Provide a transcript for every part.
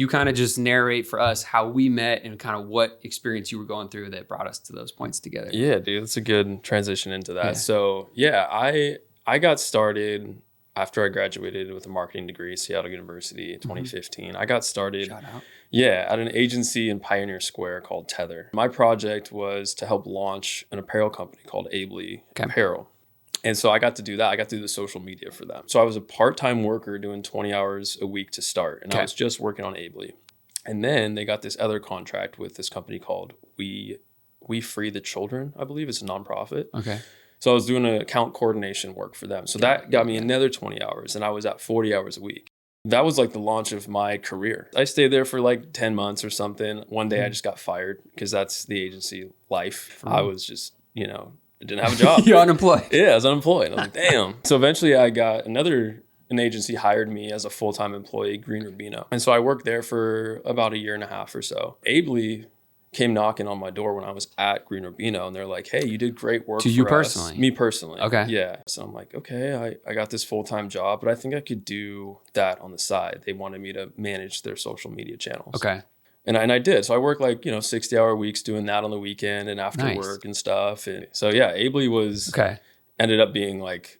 you kind of just narrate for us how we met and kind of what experience you were going through that brought us to those points together. Yeah, dude, that's a good transition into that. Yeah. So yeah, I got started after I graduated with a marketing degree, Seattle University in 2015. I got started Shout out. at an agency in Pioneer Square called Tether. My project was to help launch an apparel company called Abley Apparel. And so I got to do that. I got to do the social media for them. So I was a part-time worker doing 20 hours a week to start. And I was just working on Abley. And then they got this other contract with this company called We Free the Children, I believe. It's a nonprofit. Okay. So I was doing account coordination work for them. So that got me another 20 hours. And I was at 40 hours a week. That was like the launch of my career. I stayed there for like 10 months or something. One day I just got fired because that's the agency life. I was just, I didn't have a job. You're unemployed. Yeah, I was unemployed. I was like, damn. So eventually I got an agency hired me as a full-time employee, Green Rubino. And so I worked there for about a year and a half or so. Abley came knocking on my door when I was at Green Rubino, and they're like, hey, you did great work to you for personally? Us. Me personally. Okay. Yeah. So I'm like, okay, I got this full-time job, but I think I could do that on the side. They wanted me to manage their social media channels. Okay. And I did. So I worked like, 60-hour weeks doing that on the weekend and after work and stuff. And so, yeah, Abley ended up being like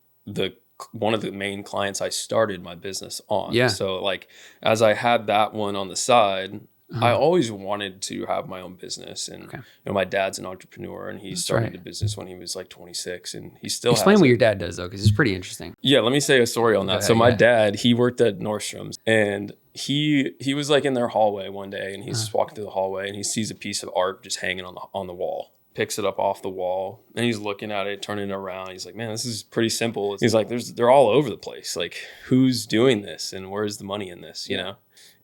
one of the main clients I started my business on. Yeah. So like, as I had that one on the side, I always wanted to have my own business. And, my dad's an entrepreneur and he started a business when he was like 26 and he still Explain what your dad does though, because it's pretty interesting. Yeah, let me say a story on that. So my dad, he worked at Nordstrom's and he was like in their hallway one day and he's just walking through the hallway and he sees a piece of art just hanging on the wall. Picks it up off the wall and he's looking at it, turning it around. He's like, man, this is pretty simple. He's like, they're all over the place. Like, who's doing this and where's the money in this, you know?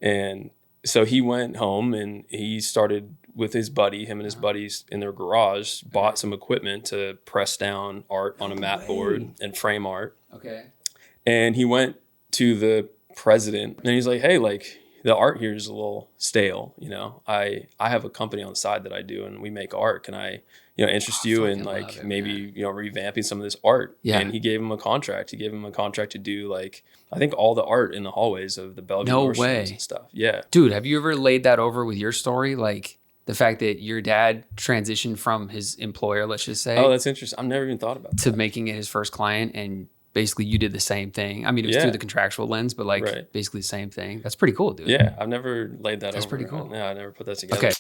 And so he went home and he started with his buddy, him and his buddies in their garage, bought some equipment to press down art on a mat board and frame art. Okay. And he went to the president and he's like, hey, like the art here is a little stale. I have a company on the side that I do and we make art. Can I, interest you in like maybe, revamping some of this art? Yeah. And he gave him a contract. He gave him a contract to do like, I think all the art in the hallways of the Bellevue and stuff. Yeah. Dude, have you ever laid that over with your story? Like the fact that your dad transitioned from his employer, let's just say. Oh, that's interesting. I've never even thought about that. To making it his first client and basically you did the same thing. I mean, it was through the contractual lens, but like basically the same thing. That's pretty cool, dude. Yeah. I've never laid that over. That's pretty cool. Yeah, I never put that together. Okay.